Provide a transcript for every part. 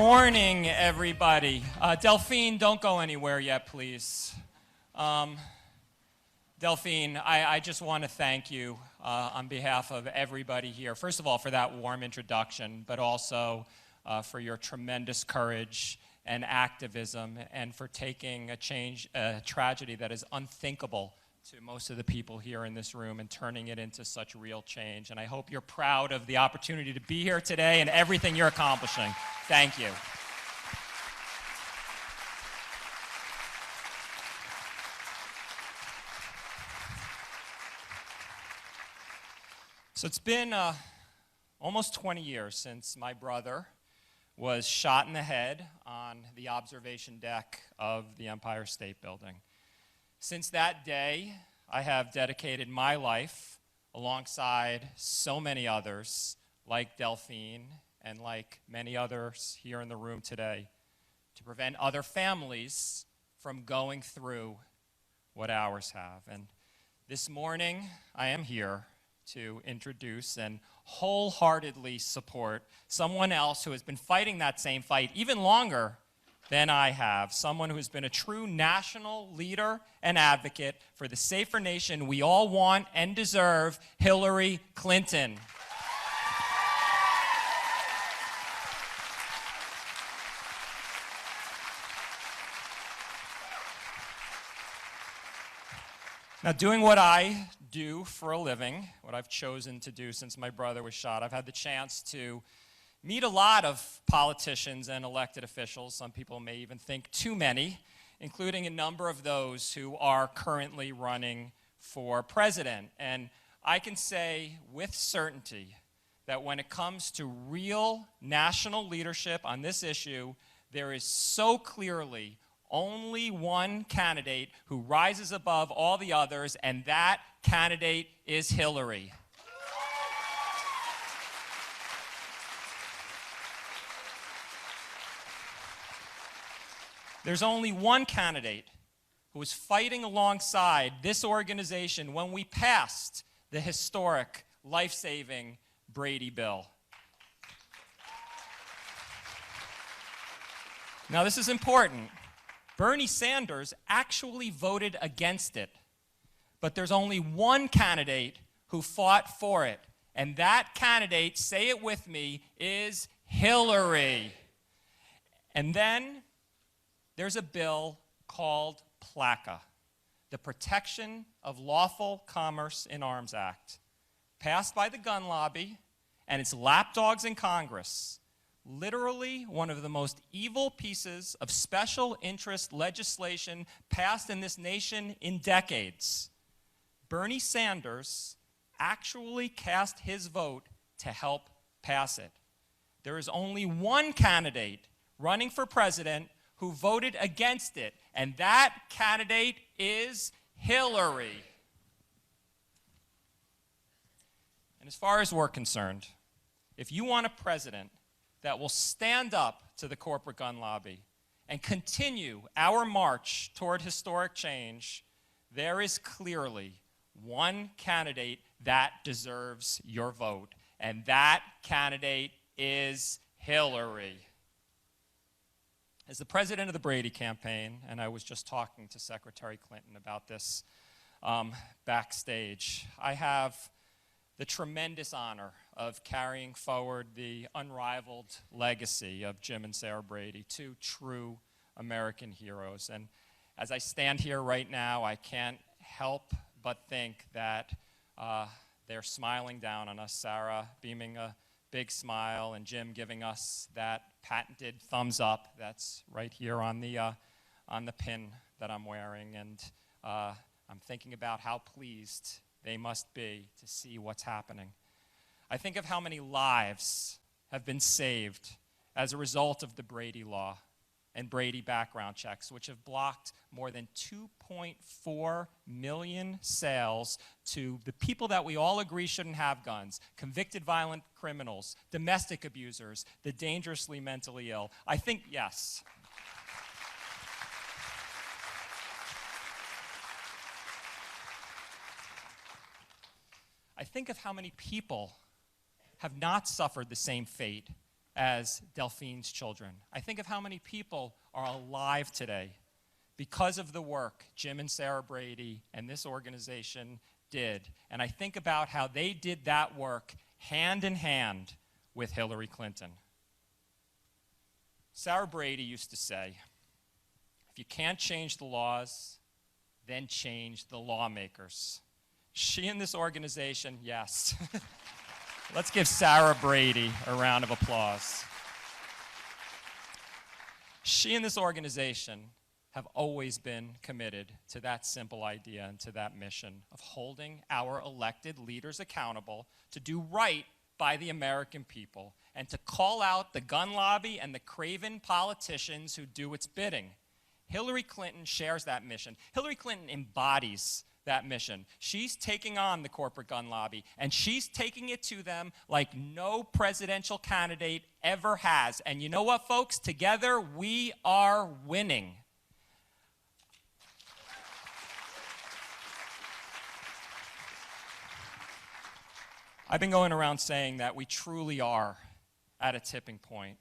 morning, everybody. Delphine, don't go anywhere yet, please. Delphine, I just want to thank you on behalf of everybody here. First of all, for that warm introduction, but also for your tremendous courage and activism, and for taking a tragedy that is unthinkable to most of the people here in this room and turning it into such real change. And I hope you're proud of the opportunity to be here today and everything you're accomplishing. Thank you. So it's been almost 20 years since my brother was shot in the head on the observation deck of the Empire State Building. Since that day, I have dedicated my life alongside so many others, like Delphine and like many others here in the room today, to prevent other families from going through what ours have. And this morning, I am here to introduce and wholeheartedly support someone else who has been fighting that same fight even longer than I have, someone who has been a true national leader and advocate for the safer nation we all want and deserve, Hillary Clinton. Now, doing what I do for a living, what I've chosen to do since my brother was shot, I've had the chance to meet a lot of politicians and elected officials. Some people may even think too many, including a number of those who are currently running for president. And I can say with certainty that when it comes to real national leadership on this issue, there is so clearly only one candidate who rises above all the others, and that candidate is Hillary. There's only one candidate who was fighting alongside this organization when we passed the historic, life-saving Brady bill. Now, this is important. Bernie Sanders actually voted against it, but there's only one candidate who fought for it, and that candidate, say it with me, is Hillary. And then there's a bill called PLACA, the Protection of Lawful Commerce in Arms Act, passed by the gun lobby and its lapdogs in Congress. Literally one of the most evil pieces of special interest legislation passed in this nation in decades. Bernie Sanders actually cast his vote to help pass it. There is only one candidate running for president who voted against it, and that candidate is Hillary. And as far as we're concerned, if you want a president that will stand up to the corporate gun lobby and continue our march toward historic change, there is clearly one candidate that deserves your vote, and that candidate is Hillary. As the president of the Brady campaign, and I was just talking to Secretary Clinton about this backstage, I have the tremendous honor of carrying forward the unrivaled legacy of Jim and Sarah Brady, two true American heroes. And as I stand here right now, I can't help but think that they're smiling down on us, Sarah beaming a big smile, and Jim giving us that patented thumbs up that's right here on the pin that I'm wearing. And I'm thinking about how pleased they must be to see what's happening. I think of how many lives have been saved as a result of the Brady law and Brady background checks, which have blocked more than 2.4 million sales to the people that we all agree shouldn't have guns: convicted violent criminals, domestic abusers, the dangerously mentally ill. I think, yes. I think of how many people have not suffered the same fate as Delphine's children. I think of how many people are alive today because of the work Jim and Sarah Brady and this organization did. And I think about how they did that work hand in hand with Hillary Clinton. Sarah Brady used to say, if you can't change the laws, then change the lawmakers. She and this organization, yes. Let's give Sarah Brady a round of applause. She and this organization have always been committed to that simple idea and to that mission of holding our elected leaders accountable to do right by the American people and to call out the gun lobby and the craven politicians who do its bidding. Hillary Clinton shares that mission. Hillary Clinton embodies that mission. She's taking on the corporate gun lobby, and she's taking it to them like no presidential candidate ever has. And you know what, folks? Together, we are winning. I've been going around saying that we truly are at a tipping point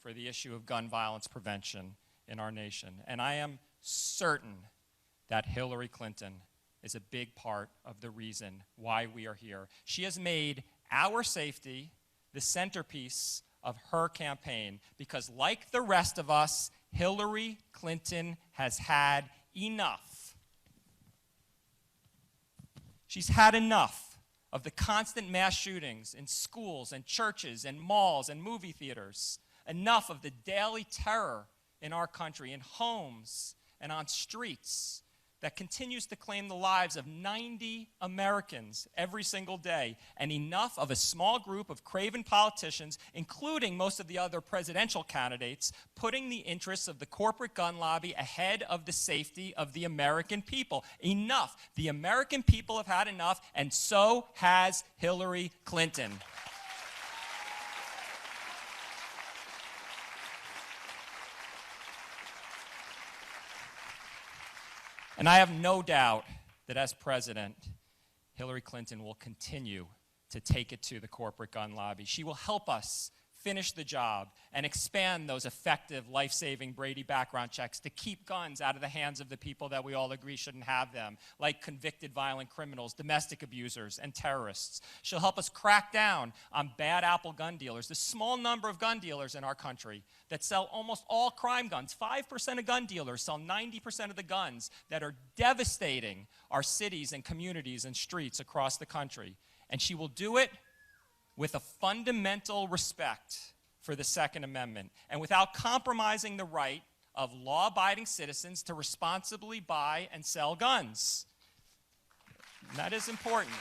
for the issue of gun violence prevention in our nation. And I am certain that Hillary Clinton is a big part of the reason why we are here. She has made our safety the centerpiece of her campaign because, like the rest of us, Hillary Clinton has had enough. She's had enough of the constant mass shootings in schools and churches and malls and movie theaters, enough of the daily terror in our country, in homes and on streets, that continues to claim the lives of 90 Americans every single day, and enough of a small group of craven politicians, including most of the other presidential candidates, putting the interests of the corporate gun lobby ahead of the safety of the American people. Enough. The American people have had enough, and so has Hillary Clinton. And I have no doubt that as president, Hillary Clinton will continue to take it to the corporate gun lobby. She will help us finish the job and expand those effective, life-saving Brady background checks to keep guns out of the hands of the people that we all agree shouldn't have them, like convicted violent criminals, domestic abusers, and terrorists. She'll help us crack down on bad apple gun dealers, the small number of gun dealers in our country that sell almost all crime guns. 5% of gun dealers sell 90% of the guns that are devastating our cities and communities and streets across the country. And she will do it with a fundamental respect for the Second Amendment and without compromising the right of law-abiding citizens to responsibly buy and sell guns. And that is important.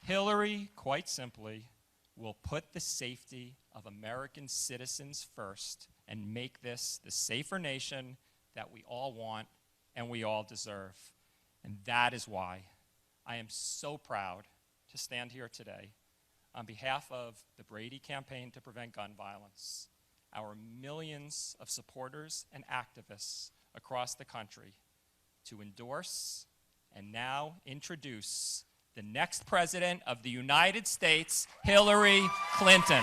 Hillary, quite simply, will put the safety of American citizens first and make this the safer nation that we all want and we all deserve. And that is why I am so proud to stand here today on behalf of the Brady Campaign to Prevent Gun Violence, our millions of supporters and activists across the country, to endorse and now introduce the next president of the United States, Hillary Clinton.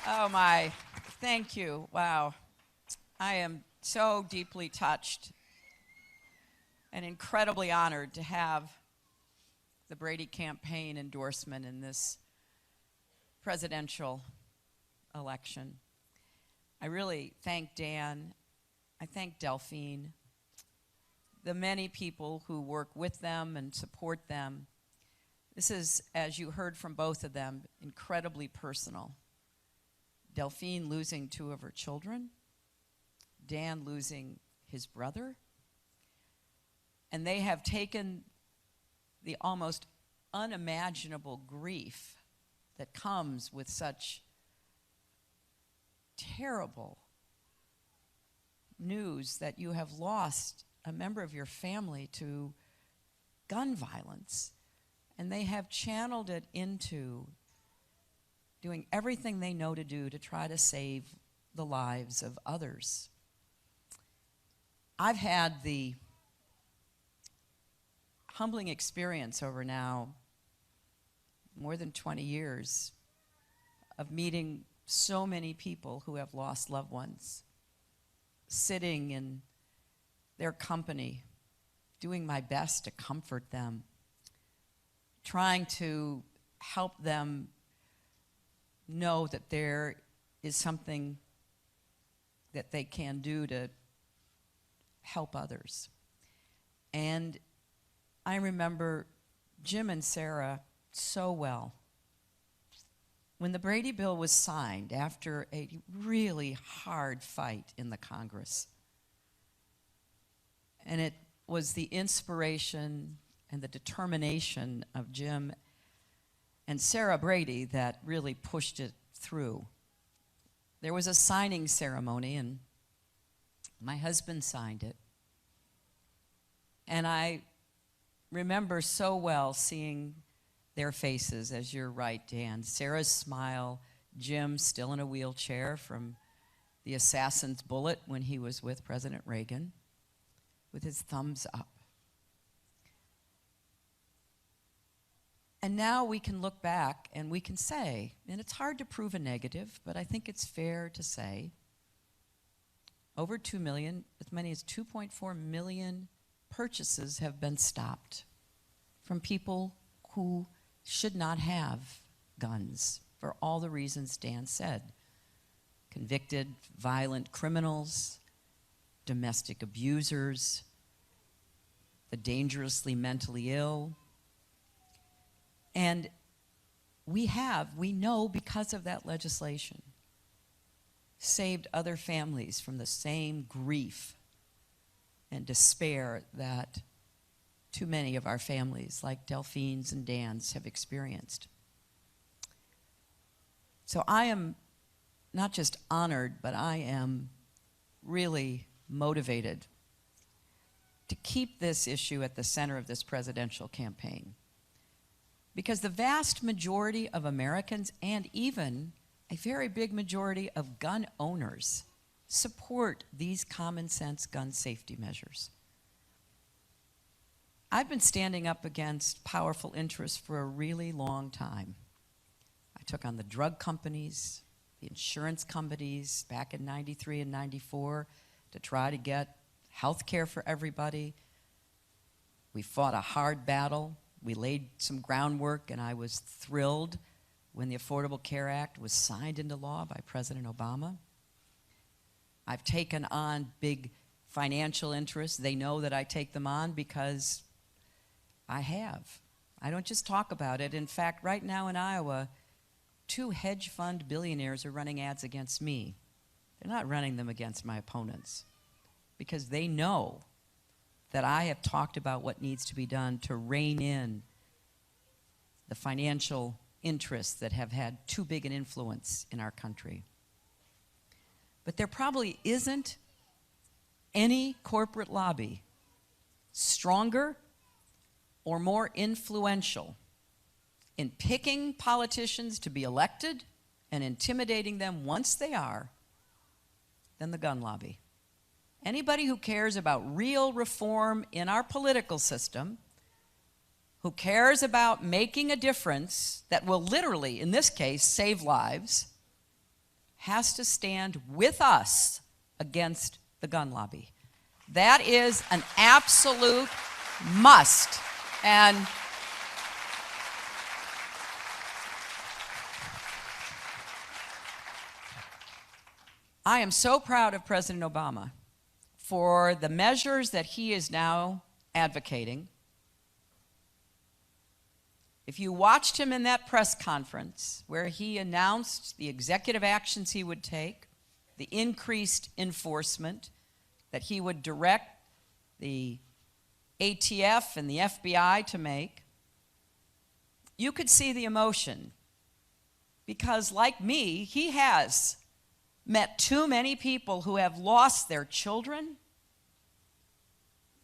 Oh my, thank you. Wow. I am so deeply touched and incredibly honored to have the Brady campaign endorsement in this presidential election. I really thank Dan. I thank Delphine, the many people who work with them and support them. This is, as you heard from both of them, incredibly personal. Delphine losing 2 of her children, Dan losing his brother, and they have taken the almost unimaginable grief that comes with such terrible news that you have lost a member of your family to gun violence, and they have channeled it into doing everything they know to do to try to save the lives of others. I've had the humbling experience over now more than 20 years of meeting so many people who have lost loved ones, sitting in their company, doing my best to comfort them, trying to help them know that there is something that they can do to help others. And I remember Jim and Sarah so well. When the Brady bill was signed after a really hard fight in the Congress, and it was the inspiration and the determination of Jim and Sarah Brady that really pushed it through. There was a signing ceremony, and my husband signed it. And I remember so well seeing their faces, as you're right, Dan. Sarah's smile, Jim still in a wheelchair from the assassin's bullet when he was with President Reagan, with his thumbs up. And now we can look back and we can say, and it's hard to prove a negative, but I think it's fair to say, over 2 million, as many as 2.4 million purchases have been stopped from people who should not have guns for all the reasons Dan said. Convicted, violent criminals, domestic abusers, the dangerously mentally ill. And we know because of that legislation, saved other families from the same grief and despair that too many of our families, like Delphine's and Dan's, have experienced. So I am not just honored, but I am really motivated to keep this issue at the center of this presidential campaign. Because the vast majority of Americans, and even a very big majority of gun owners, support these common sense gun safety measures. I've been standing up against powerful interests for a really long time. I took on the drug companies, the insurance companies back in 93 and 94 to try to get health care for everybody. We fought a hard battle. We laid some groundwork, and I was thrilled when the Affordable Care Act was signed into law by President Obama. I've taken on big financial interests. They know that I take them on because I have. I don't just talk about it. In fact, right now in Iowa, 2 hedge fund billionaires are running ads against me. They're not running them against my opponents because they know that I have talked about what needs to be done to rein in the financial interests that have had too big an influence in our country. But there probably isn't any corporate lobby stronger or more influential in picking politicians to be elected and intimidating them once they are than the gun lobby. Anybody who cares about real reform in our political system, who cares about making a difference that will literally, in this case, save lives, has to stand with us against the gun lobby. That is an absolute must. And I am so proud of President Obama for the measures that he is now advocating. If you watched him in that press conference where he announced the executive actions he would take, the increased enforcement that he would direct the ATF and the FBI to make, you could see the emotion. Because like me, he has met too many people who have lost their children,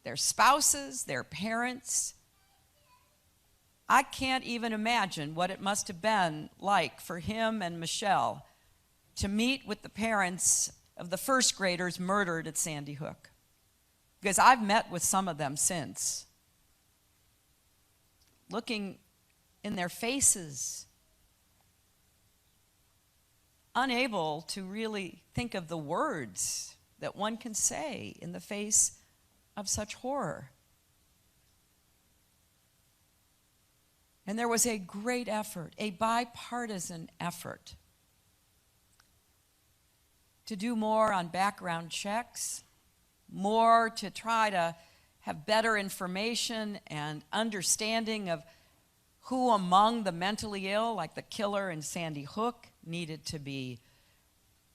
their spouses, their parents, I can't even imagine what it must have been like for him and Michelle to meet with the parents of the first graders murdered at Sandy Hook. Because I've met with some of them since. Looking in their faces, unable to really think of the words that one can say in the face of such horror. And there was a great effort, a bipartisan effort, to do more on background checks, more to try to have better information and understanding of who among the mentally ill, like the killer in Sandy Hook, needed to be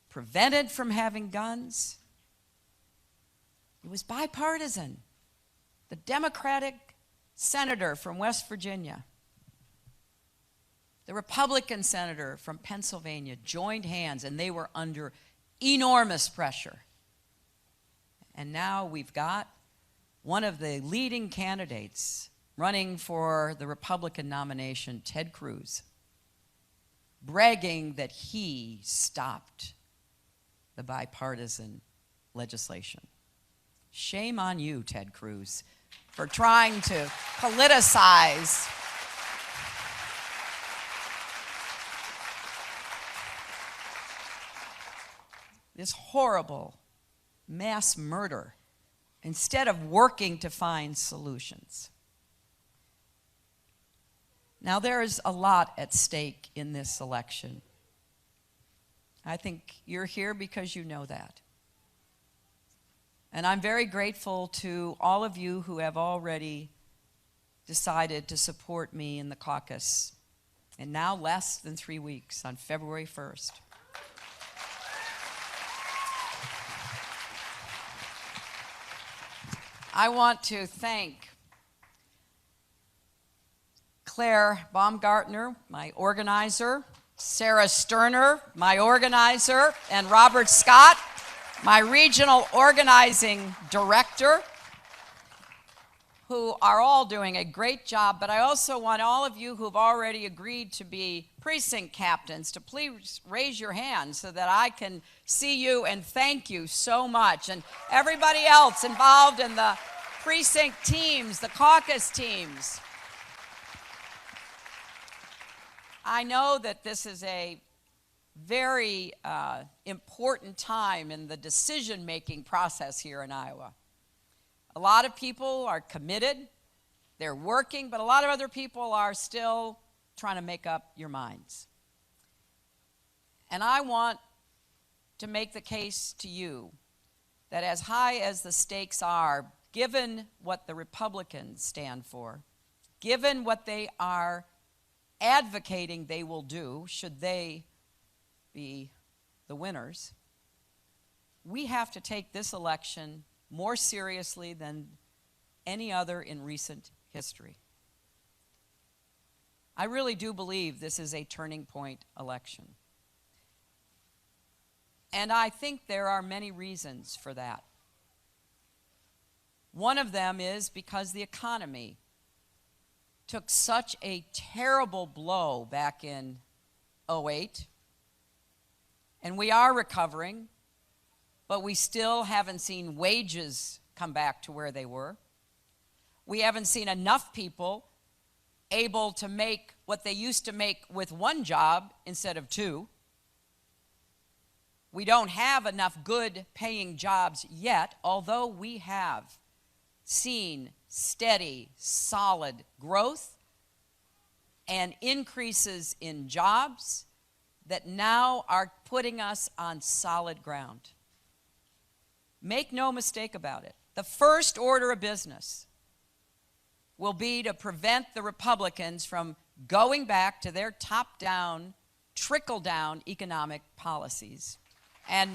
prevented from having guns. It was bipartisan. The Democratic senator from West Virginia, the Republican senator from Pennsylvania joined hands, and they were under enormous pressure. And now we've got one of the leading candidates running for the Republican nomination, Ted Cruz, bragging that he stopped the bipartisan legislation. Shame on you, Ted Cruz, for trying to politicize this horrible mass murder instead of working to find solutions. Now, there is a lot at stake in this election. I think you're here because you know that. And I'm very grateful to all of you who have already decided to support me in the caucus in now less than 3 weeks, on February 1st. I want to thank Claire Baumgartner, my organizer, Sarah Sterner, my organizer, and Robert Scott, my regional organizing director, who are all doing a great job. But I also want all of you who've already agreed to be precinct captains to please raise your hand so that I can see you, and thank you so much. And everybody else involved in the precinct teams, the caucus teams. I know that this is a very important time in the decision-making process here in Iowa. A lot of people are committed, they're working, but a lot of other people are still trying to make up your minds. And I want to make the case to you that as high as the stakes are, given what the Republicans stand for, given what they are advocating they will do should they be the winners, we have to take this election more seriously than any other in recent history. I really do believe this is a turning point election. And I think there are many reasons for that. One of them is because the economy took such a terrible blow back in 2008, and we are recovering, but we still haven't seen wages come back to where they were. We haven't seen enough people able to make what they used to make with one job instead of two. We don't have enough good paying jobs yet, although we have seen steady, solid growth and increases in jobs that now are putting us on solid ground. Make no mistake about it. The first order of business will be to prevent the Republicans from going back to their top-down, trickle-down economic policies. And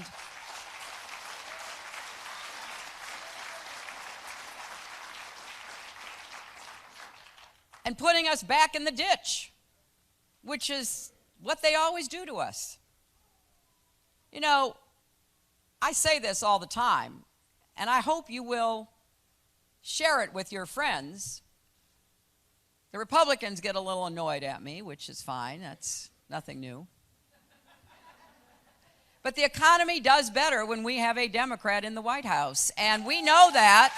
putting us back in the ditch, which is what they always do to us. You know, I say this all the time, and I hope you will share it with your friends. The Republicans get a little annoyed at me, which is fine. That's nothing new. But the economy does better when we have a Democrat in the White House, and we know that.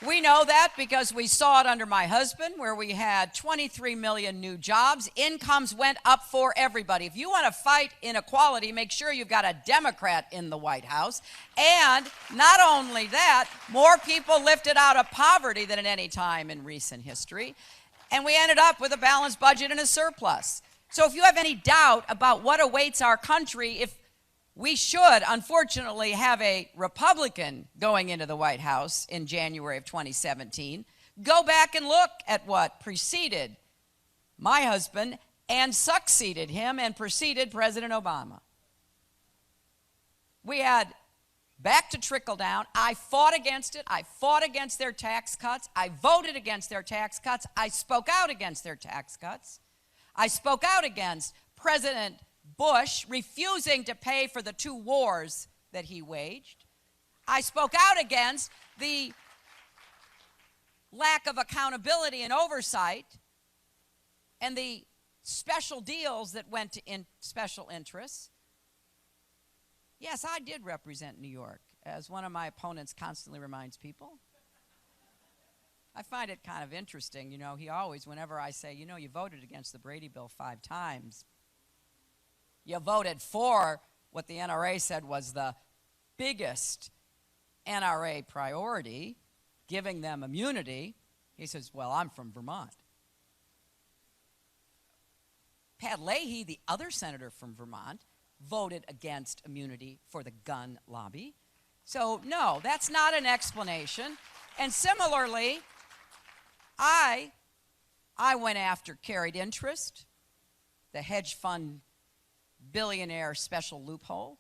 We know that because we saw it under my husband, where we had 23 million new jobs. Incomes went up for everybody. If you want to fight inequality, make sure you've got a Democrat in the White House. And not only that, more people lifted out of poverty than at any time in recent history. And we ended up with a balanced budget and a surplus. So if you have any doubt about what awaits our country, if we should, unfortunately, have a Republican going into the White House in January of 2017, go back and look at what preceded my husband and succeeded him and preceded President Obama. We had back to trickle down. I fought against it. I fought against their tax cuts. I voted against their tax cuts. I spoke out against their tax cuts. I spoke out against President Bush refusing to pay for the 2 wars that he waged. I spoke out against the lack of accountability and oversight and the special deals that went to special interests. Yes, I did represent New York, as one of my opponents constantly reminds people. I find it kind of interesting, he always, whenever I say, you voted against the Brady Bill 5 times, you voted for what the NRA said was the biggest NRA priority, giving them immunity. He says, well, I'm from Vermont. Pat Leahy, the other senator from Vermont, voted against immunity for the gun lobby. So, no, that's not an explanation. And similarly, I went after carried interest, the hedge fund billionaire special loophole.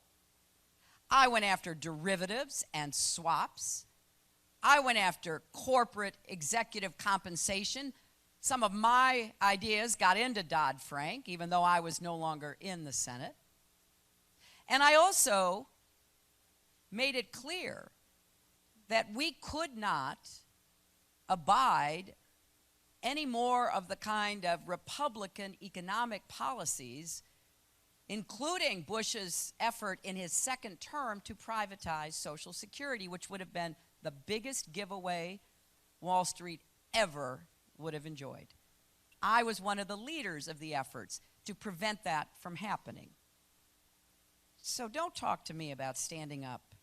I went after derivatives and swaps. I went after corporate executive compensation. Some of my ideas got into Dodd-Frank, even though I was no longer in the Senate. And I also made it clear that we could not abide any more of the kind of Republican economic policies, including Bush's effort in his second term to privatize Social Security, which would have been the biggest giveaway Wall Street ever would have enjoyed. I was one of the leaders of the efforts to prevent that from happening. So don't talk to me about standing up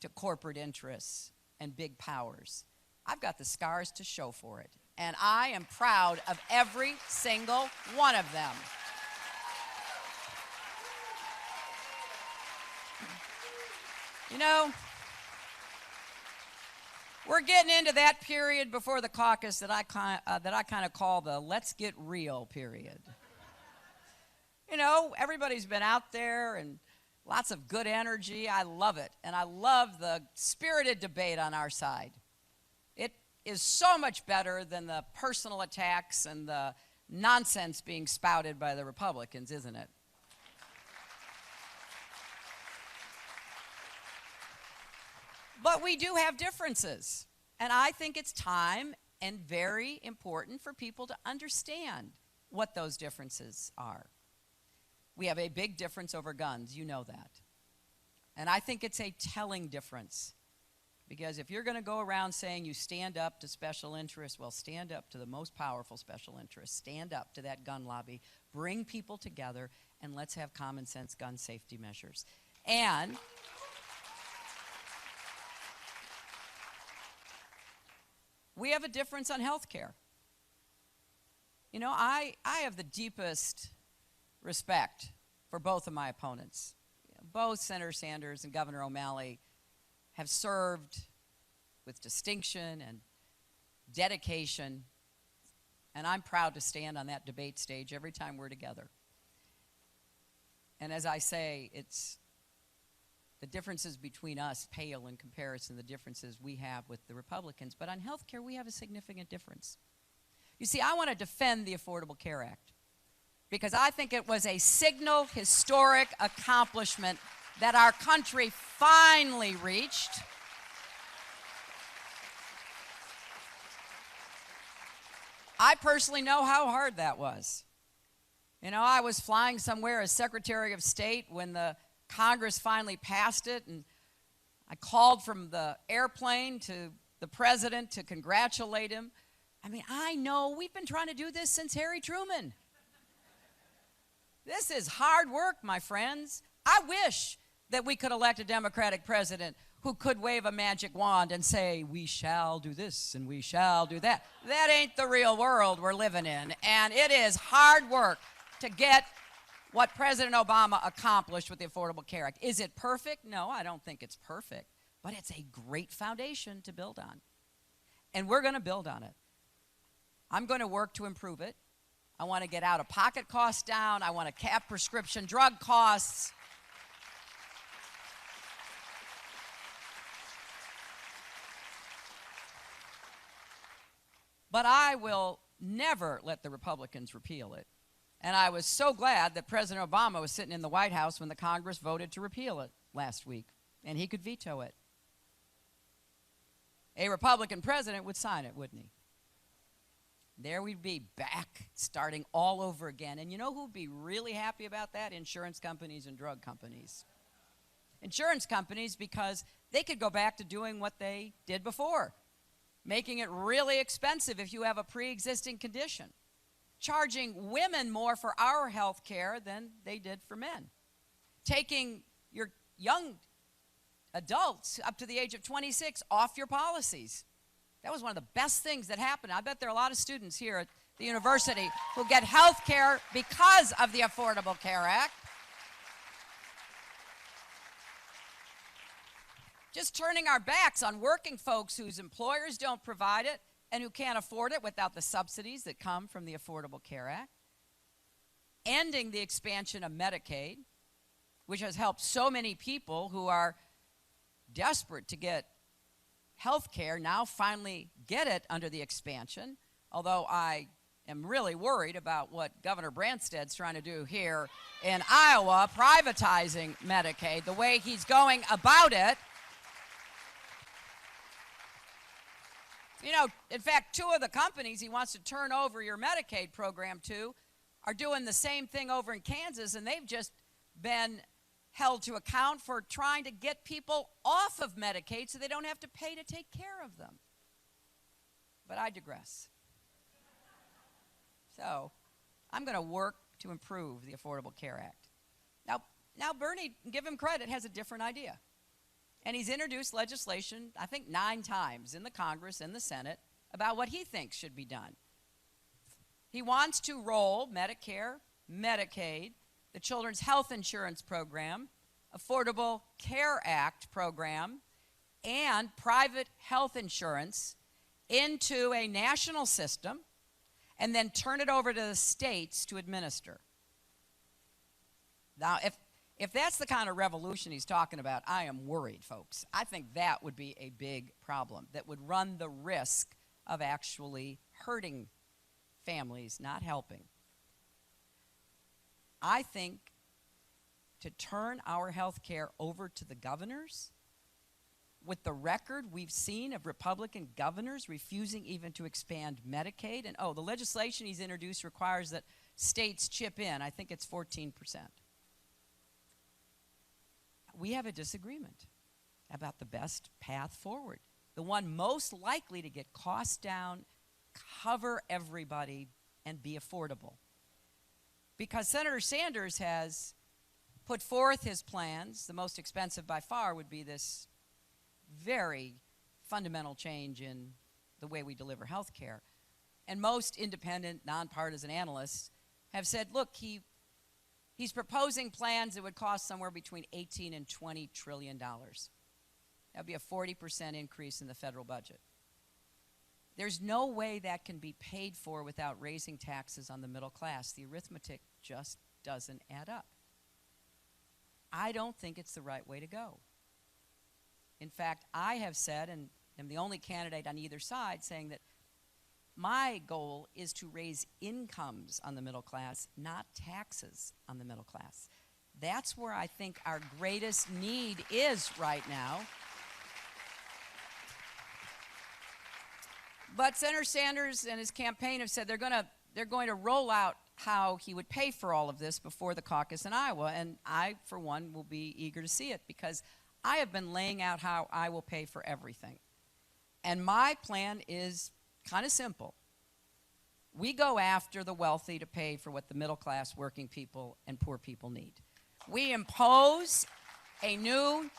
to corporate interests and big powers. I've got the scars to show for it, and I am proud of every single one of them. We're getting into that period before the caucus that I kind of call the let's get real period. Everybody's been out there and lots of good energy. I love it. And I love the spirited debate on our side. It is so much better than the personal attacks and the nonsense being spouted by the Republicans, isn't it? But we do have differences. And I think it's time and very important for people to understand what those differences are. We have a big difference over guns, you know that. And I think it's a telling difference. Because if you're going to go around saying you stand up to special interests, well, stand up to the most powerful special interests. Stand up to that gun lobby. Bring people together, and let's have common sense gun safety measures. And we have a difference on health care. I have the deepest respect for both of my opponents. Both Senator Sanders and Governor O'Malley have served with distinction and dedication, and I'm proud to stand on that debate stage every time we're together. And as I say, it's the differences between us pale in comparison to the differences we have with the Republicans. But on health care, we have a significant difference. You see, I want to defend the Affordable Care Act because I think it was a historic accomplishment that our country finally reached I personally know how hard that was. You know, I was flying somewhere as Secretary of State when the Congress finally passed it, and I called from the airplane to the president to congratulate him. I mean, I know we've been trying to do this since Harry Truman. This is hard work, my friends. I wish that we could elect a Democratic president who could wave a magic wand and say, we shall do this and we shall do that. That ain't the real world we're living in. And it is hard work to get what President Obama accomplished with the Affordable Care Act. Is it perfect? No, I don't think it's perfect. But it's a great foundation to build on. And we're going to build on it. I'm going to work to improve it. I want to get out-of-pocket costs down. I want to cap prescription drug costs. But I will never let the Republicans repeal it. And I was so glad that President Obama was sitting in the White House when the Congress voted to repeal it last week, and he could veto it. A Republican president would sign it, wouldn't he? There we'd be back, starting all over again. And you know who would be really happy about that? Insurance companies and drug companies. Insurance companies, because they could go back to doing what they did before, making it really expensive if you have a pre-existing condition, charging women more for our health care than they did for men, taking your young adults up to the age of 26 off your policies. That was one of the best things that happened. I bet there are a lot of students here at the university who get health care because of the Affordable Care Act. Just turning our backs on working folks whose employers don't provide it and who can't afford it without the subsidies that come from the Affordable Care Act. Ending the expansion of Medicaid, which has helped so many people who are desperate to get health care now finally get it under the expansion, although I am really worried about what Governor Branstad's trying to do here in Iowa, privatizing Medicaid, the way he's going about it. You know, in fact, two of the companies he wants to turn over your Medicaid program to are doing the same thing over in Kansas, and they've just been held to account for trying to get people off of Medicaid so they don't have to pay to take care of them. But I digress. So I'm going to work to improve the Affordable Care Act. Now Bernie, give him credit, has a different idea. And he's introduced legislation, I think 9 times in the Congress and the Senate, about what he thinks should be done. He wants to roll Medicare, Medicaid, the Children's Health Insurance Program, Affordable Care Act program, and private health insurance into a national system and then turn it over to the states to administer. Now, if that's the kind of revolution he's talking about, I am worried, folks. I think that would be a big problem that would run the risk of actually hurting families, not helping. I think to turn our health care over to the governors, with the record we've seen of Republican governors refusing even to expand Medicaid, and the legislation he's introduced requires that states chip in. I think it's 14%. We have a disagreement about the best path forward, the one most likely to get costs down, cover everybody, and be affordable. Because Senator Sanders has put forth his plans. The most expensive by far would be this very fundamental change in the way we deliver health care. And most independent, nonpartisan analysts have said, look, he's proposing plans that would cost somewhere between $18 and $20 trillion. That would be a 40% increase in the federal budget. There's no way that can be paid for without raising taxes on the middle class. The arithmetic just doesn't add up. I don't think it's the right way to go. In fact, I have said, and am the only candidate on either side, saying that my goal is to raise incomes on the middle class, not taxes on the middle class. That's where I think our greatest need is right now. But Senator Sanders and his campaign have said they're going to roll out how he would pay for all of this before the caucus in Iowa. And I, for one, will be eager to see it because I have been laying out how I will pay for everything. And my plan is kind of simple. We go after the wealthy to pay for what the middle class, working people, and poor people need. We impose a new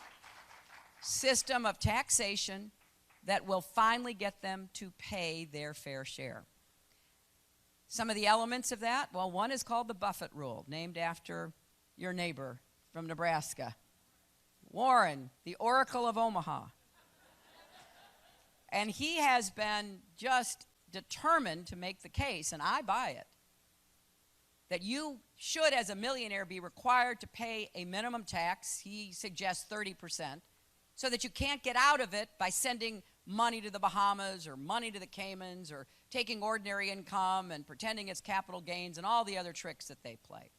system of taxation that will finally get them to pay their fair share. Some of the elements of that, well, one is called the Buffett Rule, named after your neighbor from Nebraska, Warren, the Oracle of Omaha. And he has been just determined to make the case, and I buy it, that you should, as a millionaire, be required to pay a minimum tax. He suggests 30%, so that you can't get out of it by sending money to the Bahamas or money to the Caymans or taking ordinary income and pretending it's capital gains and all the other tricks that they play.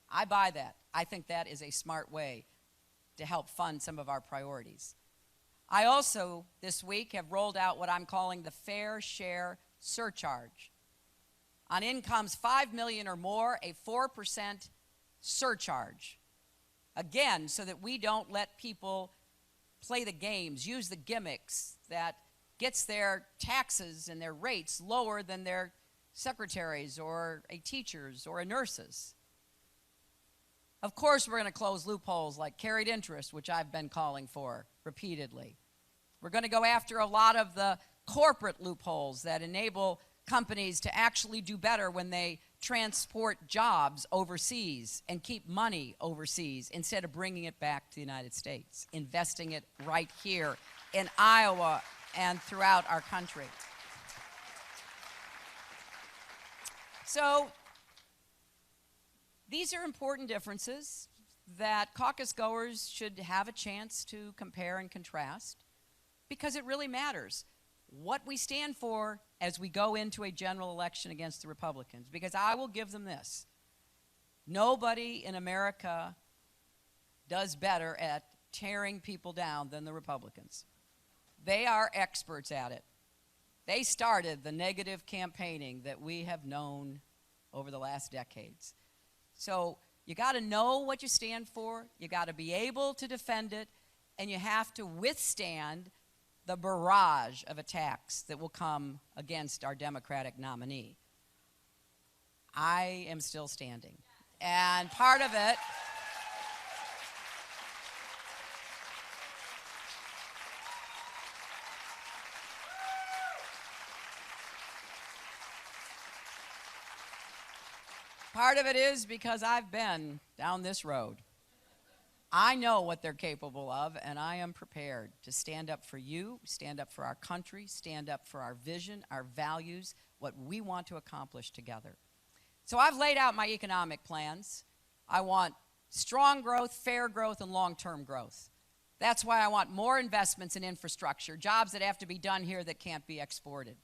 I buy that. I think that is a smart way to help fund some of our priorities. I also, this week, have rolled out what I'm calling the Fair Share Surcharge. On incomes $5 million or more, a 4% surcharge. Again, so that we don't let people play the games, use the gimmicks that gets their taxes and their rates lower than their secretaries or a teachers or a nurses. Of course, we're going to close loopholes like carried interest, which I've been calling for repeatedly. We're going to go after a lot of the corporate loopholes that enable companies to actually do better when they transport jobs overseas and keep money overseas instead of bringing it back to the United States, investing it right here in Iowa and throughout our country. So these are important differences that caucus goers should have a chance to compare and contrast because it really matters what we stand for as we go into a general election against the Republicans. Because I will give them this. Nobody in America does better at tearing people down than the Republicans. They are experts at it. They started the negative campaigning that we have known over the last decades. So you got to know what you stand for, you got to be able to defend it, and you have to withstand the barrage of attacks that will come against our Democratic nominee. I am still standing. And part of it is because I've been down this road. I know what they're capable of, and I am prepared to stand up for you, stand up for our country, stand up for our vision, our values, what we want to accomplish together. So I've laid out my economic plans. I want strong growth, fair growth, and long-term growth. That's why I want more investments in infrastructure, jobs that have to be done here that can't be exported.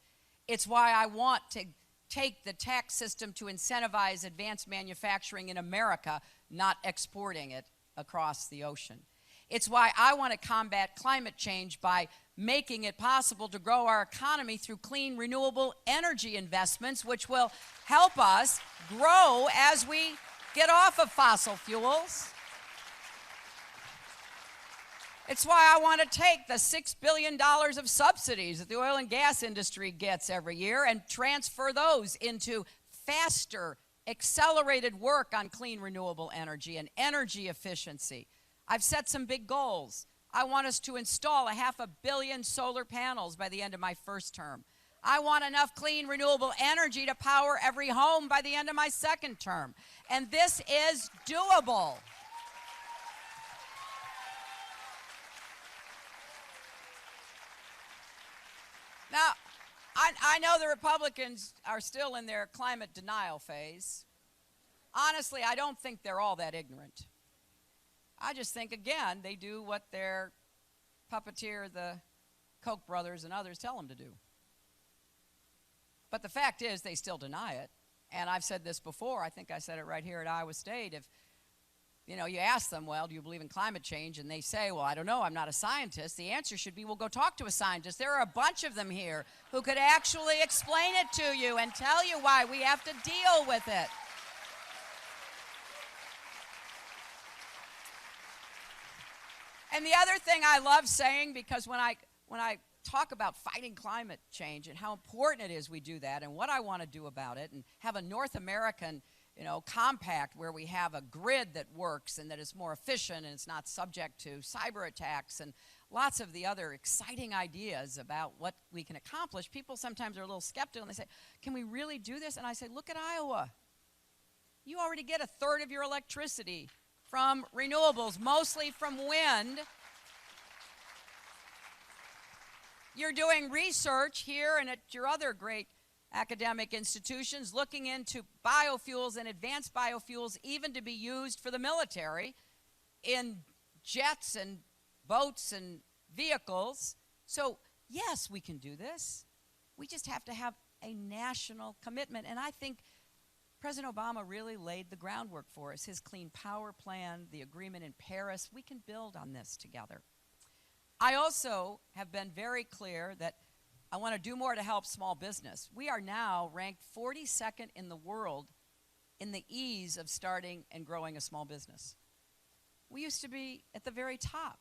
It's why I want to take the tax system to incentivize advanced manufacturing in America, not exporting it across the ocean. It's why I want to combat climate change by making it possible to grow our economy through clean, renewable energy investments, which will help us grow as we get off of fossil fuels. It's why I want to take the $6 billion of subsidies that the oil and gas industry gets every year and transfer those into faster, accelerated work on clean, renewable energy and energy efficiency. I've set some big goals. I want us to install 500 million solar panels by the end of my first term. I want enough clean, renewable energy to power every home by the end of my second term. And this is doable. Now, I know the Republicans are still in their climate denial phase. Honestly, I don't think they're all that ignorant. I just think, again, they do what their puppeteer, the Koch brothers and others tell them to do. But the fact is they still deny it. And I've said this before. I think I said it right here at Iowa State. If you ask them, well, do you believe in climate change? And they say, well, I don't know, I'm not a scientist. The answer should be, well, go talk to a scientist. There are a bunch of them here who could actually explain it to you and tell you why we have to deal with it. And the other thing I love saying, because when I talk about fighting climate change and how important it is we do that and what I want to do about it and have a North American compact where we have a grid that works and that is more efficient and it's not subject to cyber attacks and lots of the other exciting ideas about what we can accomplish, people sometimes are a little skeptical and they say, can we really do this? And I say, look at Iowa. You already get a third of your electricity from renewables, mostly from wind. You're doing research here and at your other great academic institutions looking into biofuels and advanced biofuels, even to be used for the military in jets and boats and vehicles. So yes, we can do this. We just have to have a national commitment. And I think President Obama really laid the groundwork for us. His Clean Power Plan, the agreement in Paris, we can build on this together. I also have been very clear that I want to do more to help small business. We are now ranked 42nd in the world in the ease of starting and growing a small business. We used to be at the very top.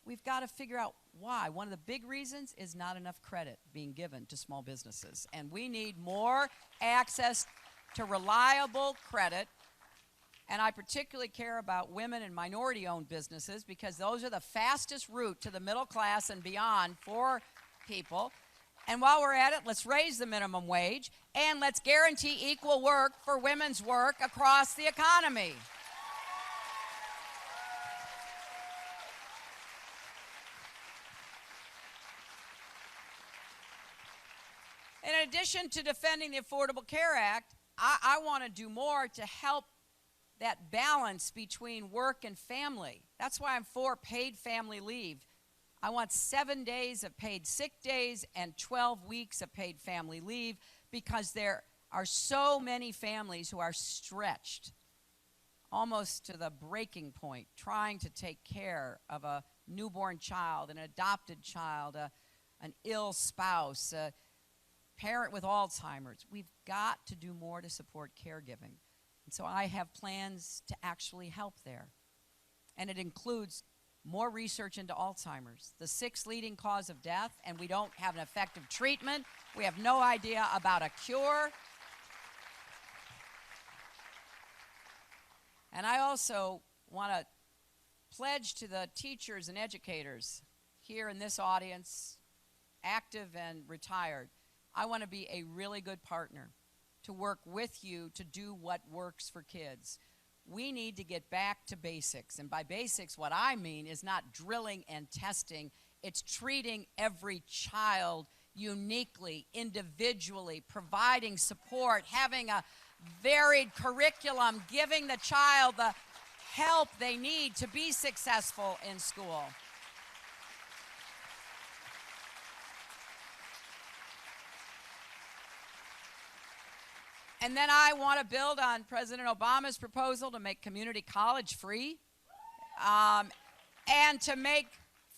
We've got to figure out why. One of the big reasons is not enough credit being given to small businesses. And we need more access to reliable credit. And I particularly care about women and minority-owned businesses because those are the fastest route to the middle class and beyond for people. And while we're at it, let's raise the minimum wage and let's guarantee equal work for women's work across the economy. In addition to defending the Affordable Care Act, I want to do more to help that balance between work and family. That's why I'm for paid family leave. I want 7 days of paid sick days and 12 weeks of paid family leave because there are so many families who are stretched almost to the breaking point trying to take care of a newborn child, an adopted child, an ill spouse, a parent with Alzheimer's. We've got to do more to support caregiving. And so I have plans to actually help there. And it includes more research into Alzheimer's, the 6th leading cause of death, and we don't have an effective treatment. We have no idea about a cure. And I also want to pledge to the teachers and educators here in this audience, active and retired, I want to be a really good partner to work with you to do what works for kids. We need to get back to basics. And by basics, what I mean is not drilling and testing. It's treating every child uniquely, individually, providing support, having a varied curriculum, giving the child the help they need to be successful in school. And then I want to build on President Obama's proposal to make community college free and to make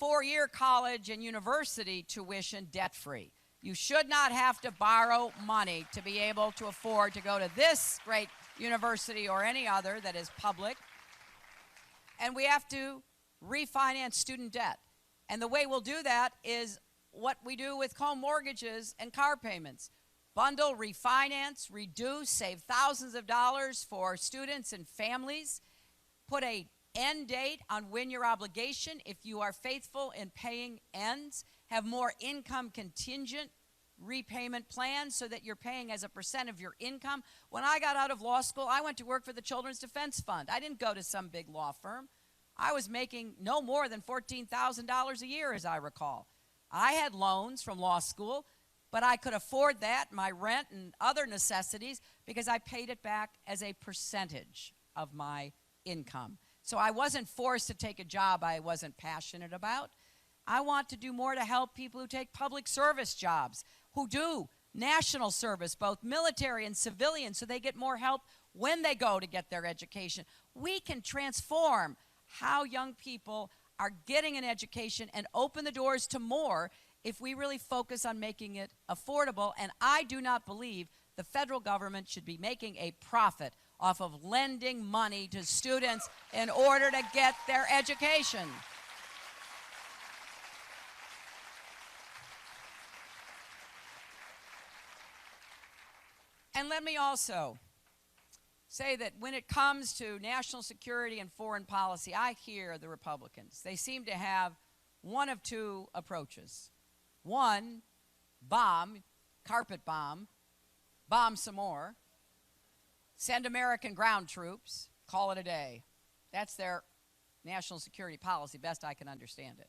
four-year college and university tuition debt-free. You should not have to borrow money to be able to afford to go to this great university or any other that is public. And we have to refinance student debt. And the way we'll do that is what we do with home mortgages and car payments. Bundle, refinance, reduce, save thousands of dollars for students and families. Put an end date on when your obligation, if you are faithful in paying, ends. Have more income contingent repayment plans so that you're paying as a percent of your income. When I got out of law school, I went to work for the Children's Defense Fund. I didn't go to some big law firm. I was making no more than $14,000 a year, as I recall. I had loans from law school, but I could afford that, my rent and other necessities, because I paid it back as a percentage of my income. So I wasn't forced to take a job I wasn't passionate about. I want to do more to help people who take public service jobs, who do national service, both military and civilian, so they get more help when they go to get their education. We can transform how young people are getting an education and open the doors to more if we really focus on making it affordable. And I do not believe the federal government should be making a profit off of lending money to students in order to get their education. And let me also say that when it comes to national security and foreign policy, I hear the Republicans. They seem to have one of two approaches. One, bomb, carpet bomb some more, send American ground troops, call it a day. That's their national security policy, best I can understand it.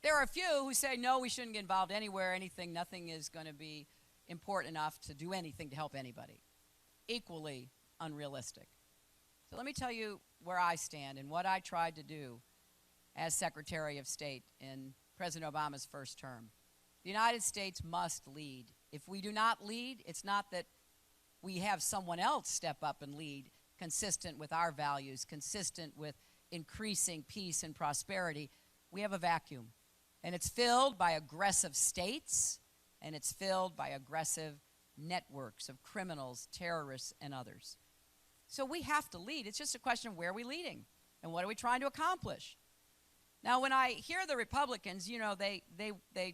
There are a few who say, no, we shouldn't get involved anywhere, anything, nothing is going to be important enough to do anything to help anybody. Equally unrealistic. So let me tell you where I stand and what I tried to do as Secretary of State in President Obama's first term. The United States must lead. If we do not lead, it's not that we have someone else step up and lead consistent with our values, consistent with increasing peace and prosperity. We have a vacuum. And it's filled by aggressive states, and it's filled by aggressive networks of criminals, terrorists, and others. So we have to lead. It's just a question of where are we leading and what are we trying to accomplish. Now, when I hear the Republicans, you know, they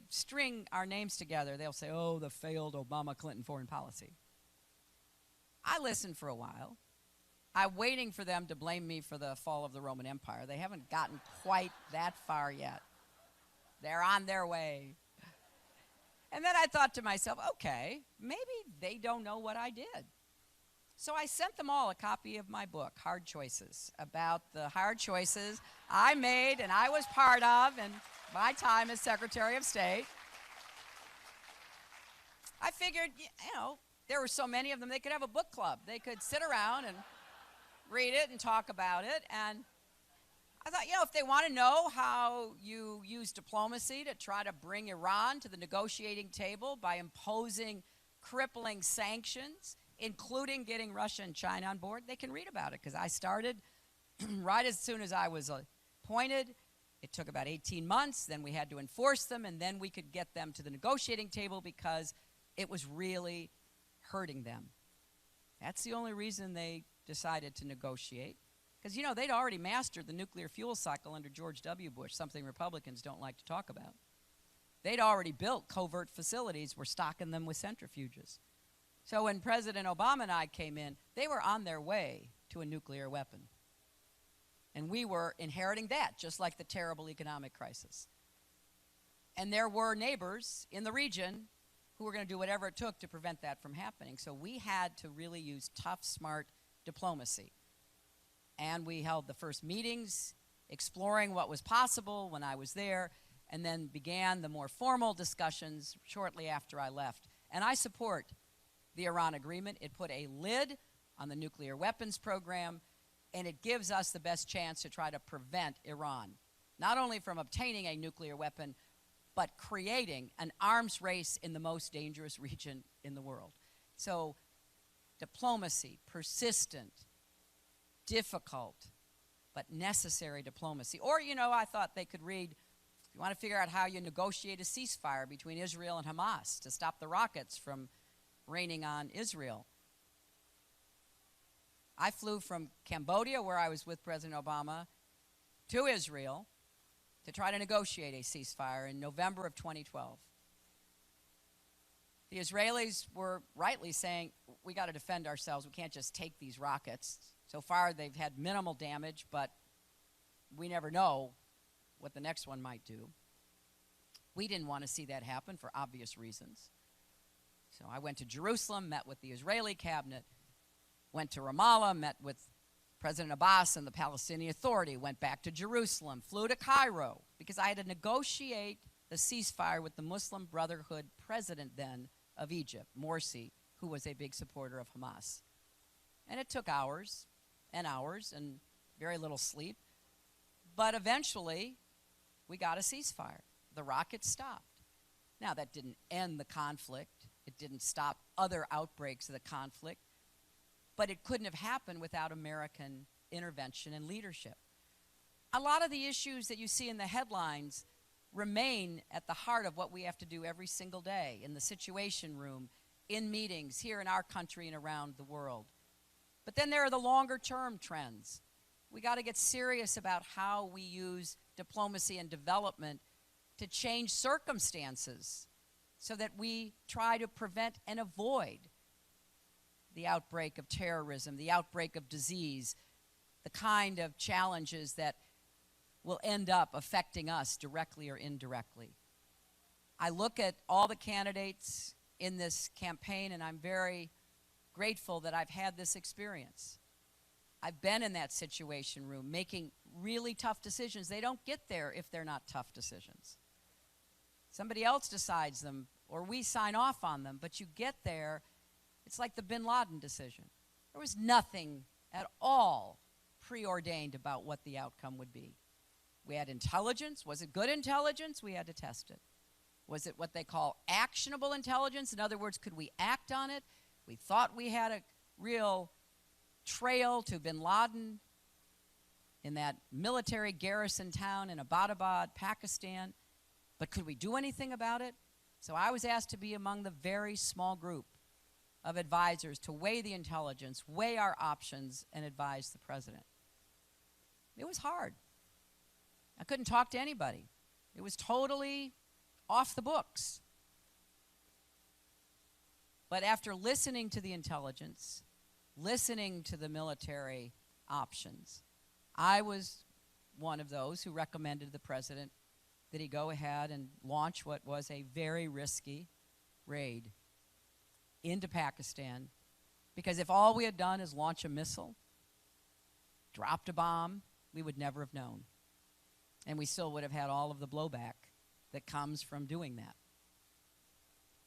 string our names together. They'll say, oh, the failed Obama-Clinton foreign policy. I listened for a while. I'm waiting for them to blame me for the fall of the Roman Empire. They haven't gotten quite that far yet. They're on their way. And then I thought to myself, okay, maybe they don't know what I did. So I sent them all a copy of my book, Hard Choices, about the hard choices I made and I was part of in my time as Secretary of State. I figured, you know, there were so many of them, they could have a book club. They could sit around and read it and talk about it. And I thought, you know, if they want to know how you use diplomacy to try to bring Iran to the negotiating table by imposing crippling sanctions, including getting Russia and China on board, they can read about it, because I started right as soon as I was appointed. It took about 18 months, then we had to enforce them, and then we could get them to the negotiating table because it was really hurting them. That's the only reason they decided to negotiate, because, you know, they'd already mastered the nuclear fuel cycle under George W. Bush, something Republicans don't like to talk about. They'd already built covert facilities, were stocking them with centrifuges. So when President Obama and I came in, they were on their way to a nuclear weapon. And we were inheriting that, just like the terrible economic crisis. And there were neighbors in the region who were going to do whatever it took to prevent that from happening. So we had to really use tough, smart diplomacy. And we held the first meetings exploring what was possible when I was there, and then began the more formal discussions shortly after I left. And I support the Iran agreement. It put a lid on the nuclear weapons program, and it gives us the best chance to try to prevent Iran, not only from obtaining a nuclear weapon, but creating an arms race in the most dangerous region in the world. So diplomacy, persistent, difficult, but necessary diplomacy. Or, you know, I thought they could read, if you want to figure out how you negotiate a ceasefire between Israel and Hamas to stop the rockets from raining on Israel. I flew from Cambodia, where I was with President Obama, to Israel to try to negotiate a ceasefire in November of 2012. The Israelis were rightly saying, we got to defend ourselves. We can't just take these rockets. So far, they've had minimal damage, but we never know what the next one might do. We didn't want to see that happen for obvious reasons. So I went to Jerusalem, met with the Israeli cabinet, went to Ramallah, met with President Abbas and the Palestinian Authority, went back to Jerusalem, flew to Cairo, because I had to negotiate the ceasefire with the Muslim Brotherhood president then of Egypt, Morsi, who was a big supporter of Hamas. And it took hours and very little sleep. But eventually, we got a ceasefire. The rockets stopped. Now, that didn't end the conflict. It didn't stop other outbreaks of the conflict. but it couldn't have happened without American intervention and leadership. A lot of the issues that you see in the headlines remain at the heart of what we have to do every single day in the Situation Room, in meetings here in our country and around the world. But then there are the longer-term trends. We got to get serious about how we use diplomacy and development to change circumstances so that we try to prevent and avoid the outbreak of terrorism, the outbreak of disease, the kind of challenges that will end up affecting us directly or indirectly. I look at all the candidates in this campaign, and I'm very grateful that I've had this experience. I've been in that Situation Room making really tough decisions. They don't get there if they're not tough decisions. Somebody else decides them, or we sign off on them, but you get there, it's like the bin Laden decision. There was nothing at all preordained about what the outcome would be. We had intelligence. Was it good intelligence? We had to test it. Was it what they call actionable intelligence? In other words, could we act on it? We thought we had a real trail to bin Laden in that military garrison town in Abbottabad, Pakistan. But could we do anything about it? So I was asked to be among the very small group of advisors to weigh the intelligence, weigh our options, and advise the president. It was hard. I couldn't talk to anybody. It was totally off the books. But after listening to the intelligence, listening to the military options, I was one of those who recommended the president that he go ahead and launch what was a very risky raid into Pakistan, because if all we had done is launch a missile, dropped a bomb, we would never have known. And we still would have had all of the blowback that comes from doing that.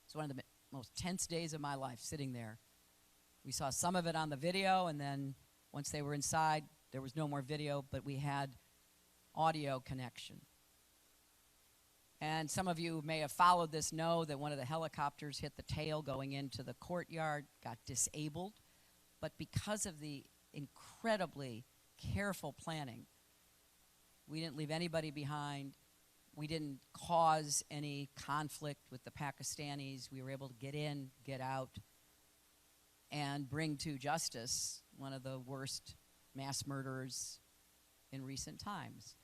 It's one of the most tense days of my life, sitting there. We saw some of it on the video, and then once they were inside, there was no more video, but we had audio connection. And some of you may have followed this, know that one of the helicopters hit the tail going into the courtyard, got disabled. But because of the incredibly careful planning, we didn't leave anybody behind. We didn't cause any conflict with the Pakistanis. We were able to get in, get out, and bring to justice one of the worst mass murderers in recent times.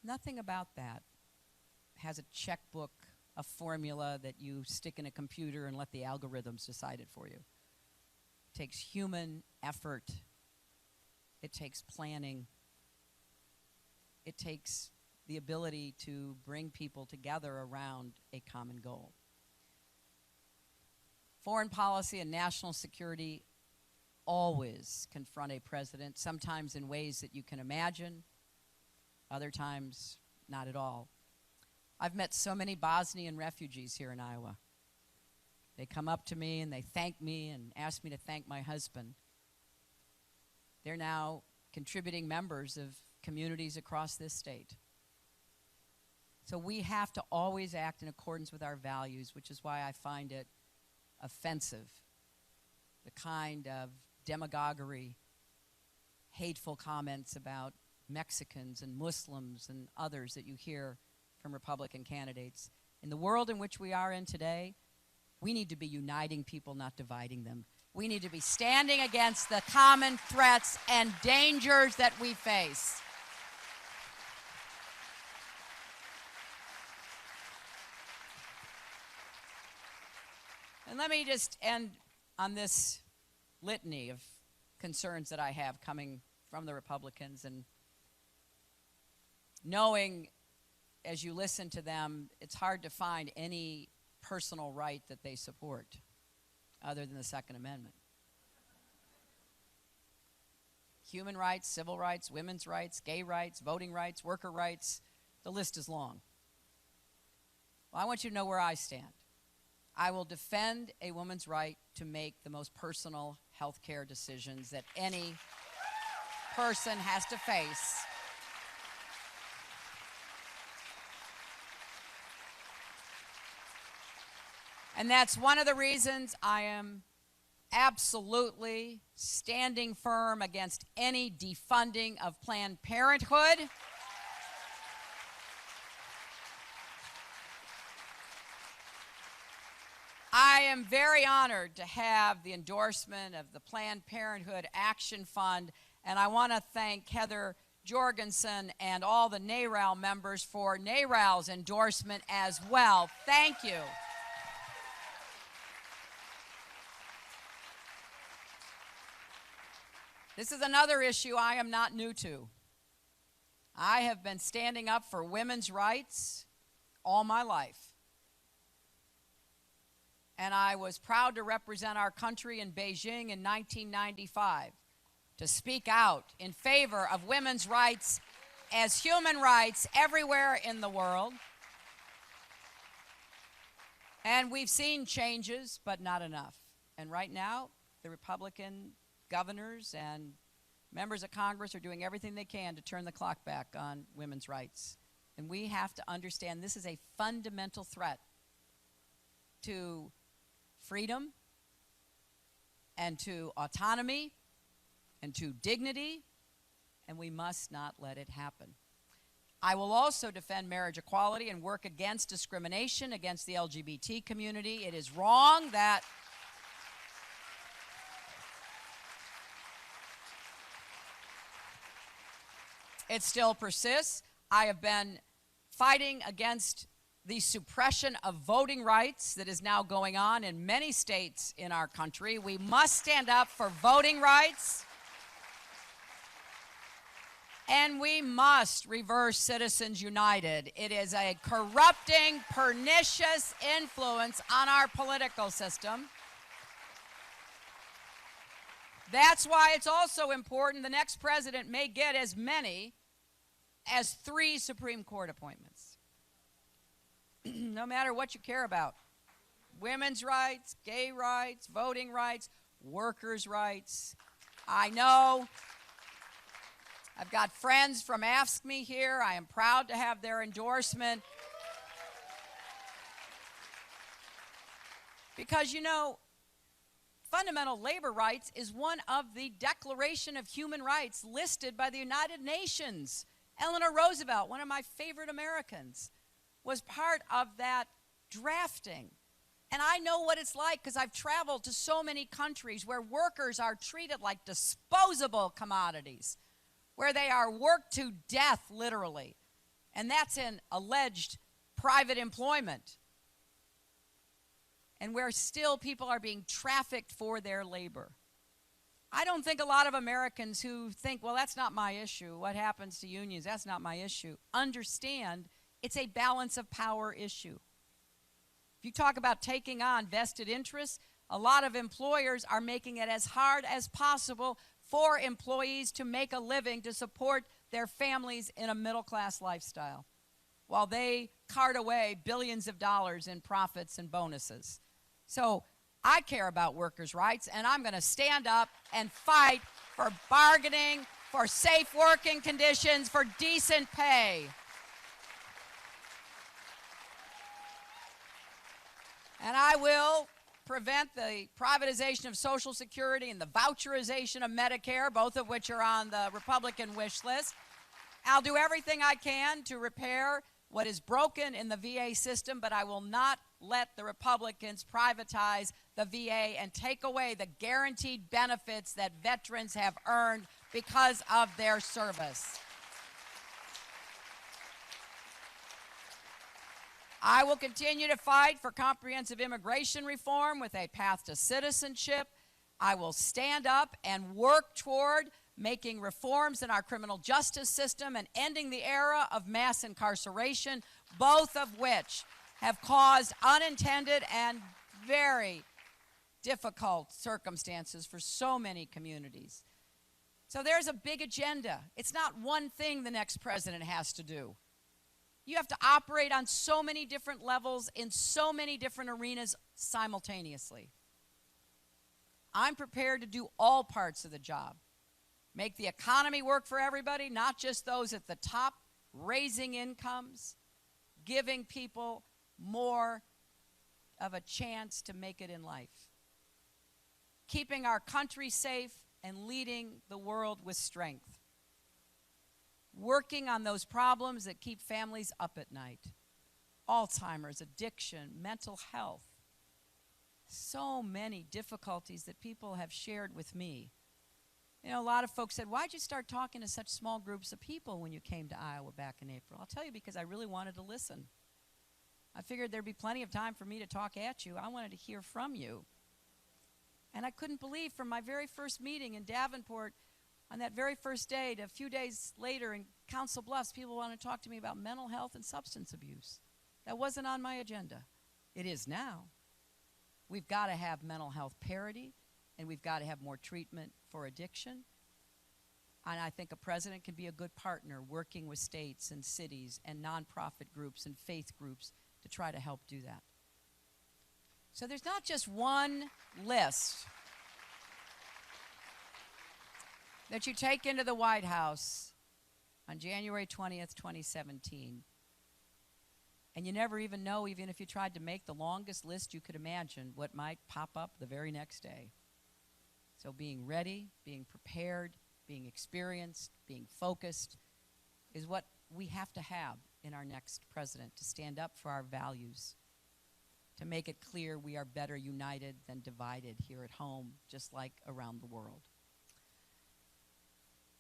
Nothing about that has a checkbook, a formula that you stick in a computer and let the algorithms decide it for you. It takes human effort. It takes planning. It takes the ability to bring people together around a common goal. Foreign policy and national security always confront a president, sometimes in ways that you can imagine, other times not at all. I've met so many Bosnian refugees here in Iowa. They come up to me and they thank me and ask me to thank my husband. They're now contributing members of communities across this state. So we have to always act in accordance with our values, which is why I find it offensive, the kind of demagoguery, hateful comments about Mexicans and Muslims and others that you hear from Republican candidates. In the world in which we are in today, we need to be uniting people, not dividing them. We need to be standing against the common threats and dangers that we face. And let me just end on this litany of concerns that I have coming from the Republicans, and knowing as you listen to them, it's hard to find any personal right that they support other than the Second Amendment. Human rights, civil rights, women's rights, gay rights, voting rights, worker rights, the list is long. Well, I want you to know where I stand. I will defend a woman's right to make the most personal health care decisions that any person has to face. And that's one of the reasons I am absolutely standing firm against any defunding of Planned Parenthood. I am very honored to have the endorsement of the Planned Parenthood Action Fund, and I want to thank Heather Jorgensen and all the NARAL members for NARAL's endorsement as well. Thank you. This is another issue I am not new to. I have been standing up for women's rights all my life. And I was proud to represent our country in Beijing in 1995, to speak out in favor of women's rights as human rights everywhere in the world. And we've seen changes, but not enough. And right now, the Republican governors and members of Congress are doing everything they can to turn the clock back on women's rights. And we have to understand this is a fundamental threat to freedom and to autonomy and to dignity, and we must not let it happen. I will also defend marriage equality and work against discrimination against the LGBT community. It is wrong that it still persists. I have been fighting against the suppression of voting rights that is now going on in many states in our country. We must stand up for voting rights. And we must reverse Citizens United. It is a corrupting, pernicious influence on our political system. That's why it's also important the next president may get as many as 3 Supreme Court appointments. No matter what you care about. Women's rights, gay rights, voting rights, workers' rights. I know I've got friends from Ask Me here. I am proud to have their endorsement. Because, you know, fundamental labor rights is one of the Declaration of Human Rights listed by the United Nations. Eleanor Roosevelt, one of my favorite Americans, was part of that drafting. And I know what it's like because I've traveled to so many countries where workers are treated like disposable commodities, where they are worked to death, literally. And that's in alleged private employment. And where still people are being trafficked for their labor. I don't think a lot of Americans who think, well, that's not my issue. What happens to unions, that's not my issue, understand it's a balance of power issue. If you talk about taking on vested interests, a lot of employers are making it as hard as possible for employees to make a living to support their families in a middle-class lifestyle, while they cart away billions of dollars in profits and bonuses. So I care about workers' rights, and I'm going to stand up and fight for bargaining, for safe working conditions, for decent pay. And I will prevent the privatization of Social Security and the voucherization of Medicare, both of which are on the Republican wish list. I'll do everything I can to repair what is broken in the VA system, but I will not let the Republicans privatize the VA and take away the guaranteed benefits that veterans have earned because of their service. I will continue to fight for comprehensive immigration reform with a path to citizenship. I will stand up and work toward making reforms in our criminal justice system and ending the era of mass incarceration, both of which have caused unintended and very difficult circumstances for so many communities. So there's a big agenda. It's not one thing the next president has to do. You have to operate on so many different levels in so many different arenas simultaneously. I'm prepared to do all parts of the job. Make the economy work for everybody, not just those at the top, raising incomes, giving people more of a chance to make it in life. keeping our country safe, and leading the world with strength. Working on those problems that keep families up at night. Alzheimer's, addiction, mental health. So many difficulties that people have shared with me. You know, a lot of folks said, why'd you start talking to such small groups of people when you came to Iowa back in April? I'll tell you, because I really wanted to listen. I figured there'd be plenty of time for me to talk at you. I wanted to hear from you. And I couldn't believe from my very first meeting in Davenport on that very first day to a few days later in Council Bluffs, people wanted to talk to me about mental health and substance abuse. That wasn't on my agenda. It is now. We've got to have mental health parity, and we've got to have more treatment for addiction. And I think a president can be a good partner working with states and cities and nonprofit groups and faith groups to try to help do that. So there's not just one list that you take into the White House on January 20th, 2017. And you never even know, even if you tried to make the longest list you could imagine, what might pop up the very next day. So being ready, being prepared, being experienced, being focused is what we have to have in our next president, to stand up for our values, to make it clear we are better united than divided here at home, just like around the world.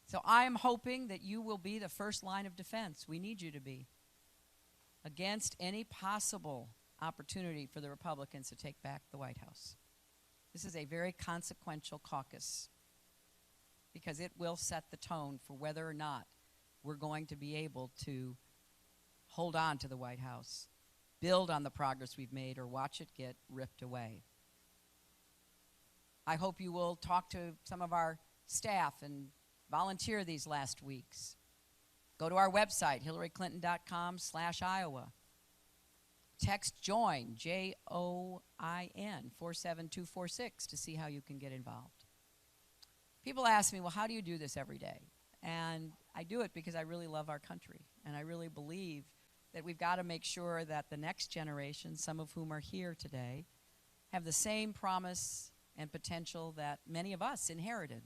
So I am hoping that you will be the first line of defense. We need you to be, against any possible opportunity for the Republicans to take back the White House. This is a very consequential caucus because it will set the tone for whether or not we're going to be able to hold on to the White House, build on the progress we've made, or watch it get ripped away. I hope you will talk to some of our staff and volunteer these last weeks. Go to our website, hillaryclinton.com/Iowa. Text JOIN, JOIN, 47246 to see how you can get involved. People ask me, well, how do you do this every day? And I do it because I really love our country. And I really believe that we've got to make sure that the next generation, some of whom are here today, have the same promise and potential that many of us inherited.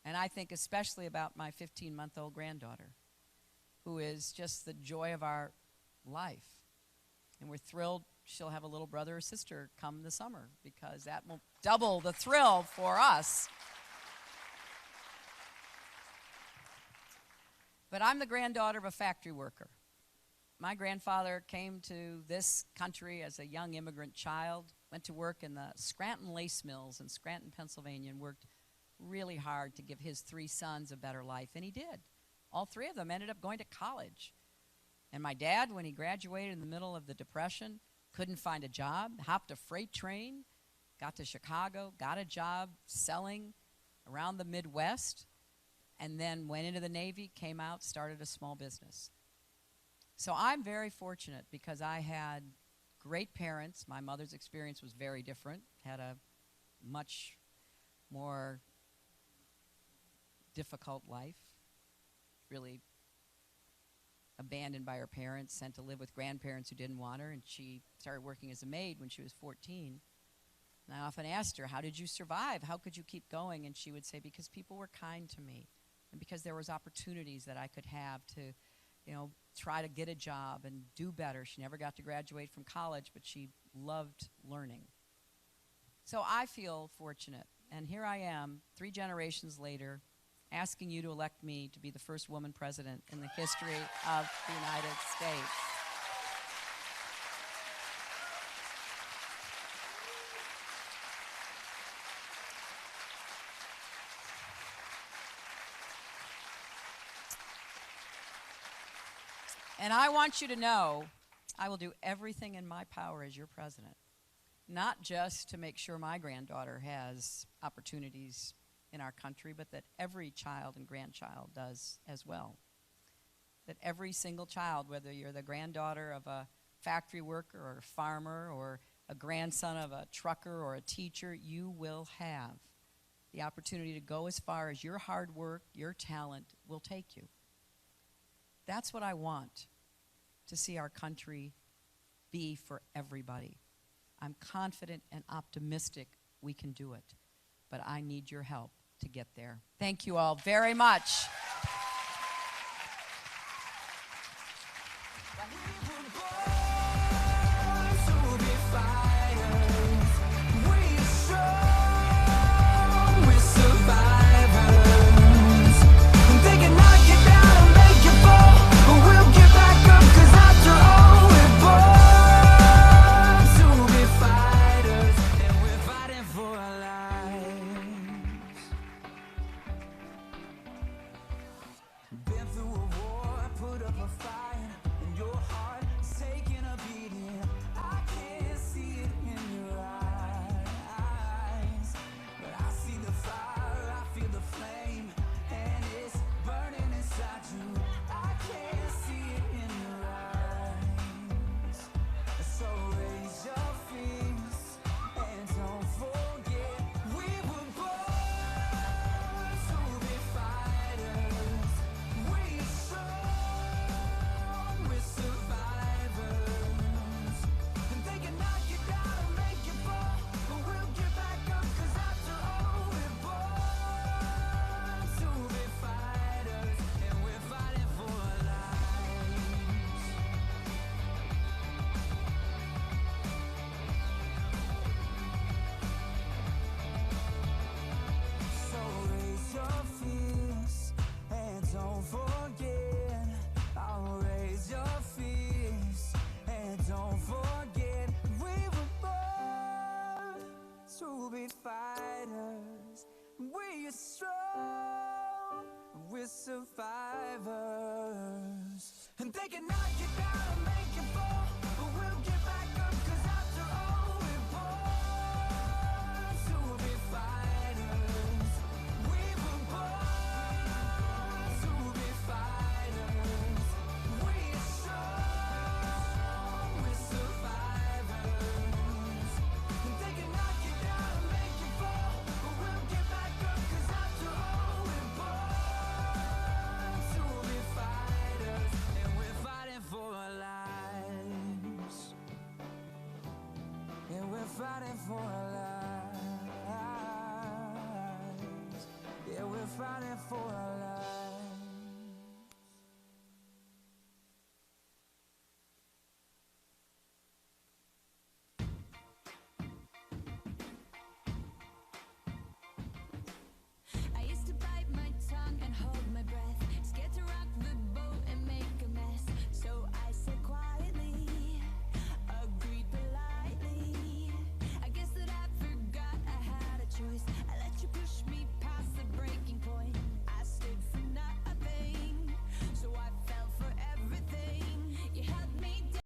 And I think especially about my 15-month-old granddaughter, who is just the joy of our life. And we're thrilled she'll have a little brother or sister come the summer, because that will double the thrill for us. But I'm the granddaughter of a factory worker. My grandfather came to this country as a young immigrant child, went to work in the Scranton lace mills in Scranton, Pennsylvania, and worked really hard to give his 3 sons a better life, and he did. All 3 of them ended up going to college. And my dad, when he graduated in the middle of the Depression, couldn't find a job, hopped a freight train, got to Chicago, got a job selling around the Midwest, and then went into the Navy, came out, started a small business. So I'm very fortunate because I had great parents. My mother's experience was very different, had a much more difficult life, really abandoned by her parents, sent to live with grandparents who didn't want her, and she started working as a maid when she was 14. And I often asked her, how did you survive? How could you keep going? And she would say, because people were kind to me, and because there was opportunities that I could have to, try to get a job and do better. She never got to graduate from college, but she loved learning. So I feel fortunate, and here I am, 3 generations later, asking you to elect me to be the first woman president in the history of the United States. And I want you to know I will do everything in my power as your president, not just to make sure my granddaughter has opportunities in our country, but that every child and grandchild does as well. That every single child, whether you're the granddaughter of a factory worker or a farmer or a grandson of a trucker or a teacher, you will have the opportunity to go as far as your hard work, your talent will take you. That's what I want to see our country be for everybody. I'm confident and optimistic we can do it. But I need your help to get there. Thank you all very much. Fighters, we are strong, we're survivors. And they can knock you down and make you fall, but we'll get back up, 'cause after all we're born to be fighters. We were born to be fighters. We are strong, we're survivors. And they can knock you down and make you fall, but we'll get back up, 'cause after all we're born to be fighters. And we're fighting for our lives. And we're fighting for our lives. Yeah, we're fighting for our lives.